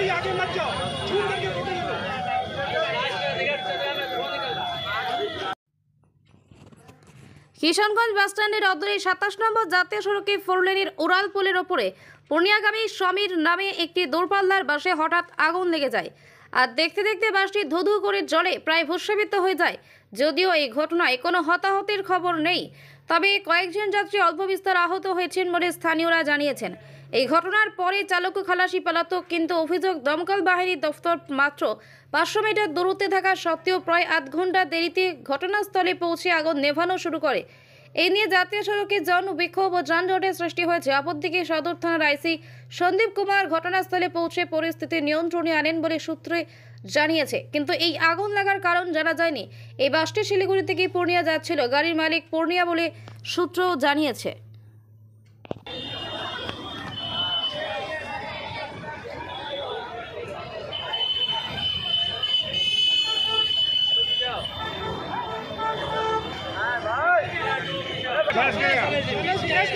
गाड़ी आगे मत जाओ, छूट करके रोके ये लोग। কিশনগঞ্জ বাসস্ট্যান্ডের অদূরে ২৭ নম্বর জাতীয় সড়কে ফোরলেনের উড়াল পোলের ওপরে পূর্ণিয়াগামী সমীর নামে একটি দূরপাল্লার বাসে হঠাৎ আগুন লেগে যায়। আর দেখতে দেখতে বাসটি ধুধু করে জ্বলে প্রায় ভস্মীভূত হয়ে যায়। যদিও এই ঘটনায় কোনো হতাহতের খবর নেই, তবে কয়েকজন যাত্রী অল্প বিস্তর আহত হয়েছেন বলে স্থানীয়রা জানিয়েছেন। এই ঘটনার পরে চালক খালাসি পলাতক, কিন্তু অভিযোগ দমকল বাহিনী দফতর মাত্র ৫০০ মিটার দূরত্বে থাকা সত্ত্বেও প্রায় আধ ঘন্টা দেরিতে ঘটনাস্থলে পৌঁছে আগুন নেভানো শুরু করে। এই নিয়ে জাতীয় সড়কে বিক্ষোভ ও যানজটের সৃষ্টি হয়েছে। অপরদিকে সদর থানার আইসি সন্দীপ কুমার ঘটনাস্থলে পৌঁছে পরিস্থিতি নিয়ন্ত্রণে আনেন বলে সূত্রে জানিয়েছে, কিন্তু এই আগুন লাগার কারণ জানা যায়নি। এই বাসটি শিলিগুড়ি থেকে পূর্ণিয়া যাচ্ছিল, গাড়ির মালিক পূর্ণিয়া বলে সূত্র জানিয়েছে।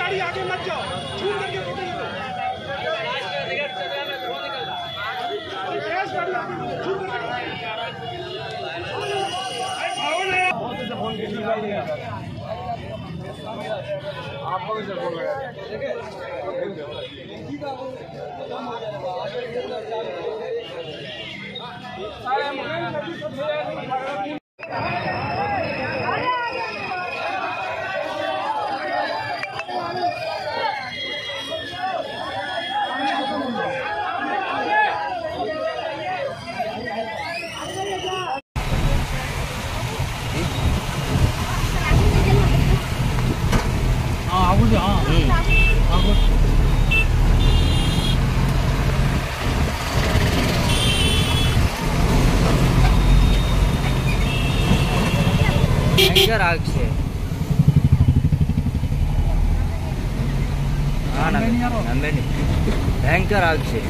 गाड़ी आगे मत जाओ, छूट करके रोके ये लोग। आपको भी सर बोल रहे हैं। भयंकर आग छे। हाँ भयंकर आग छे।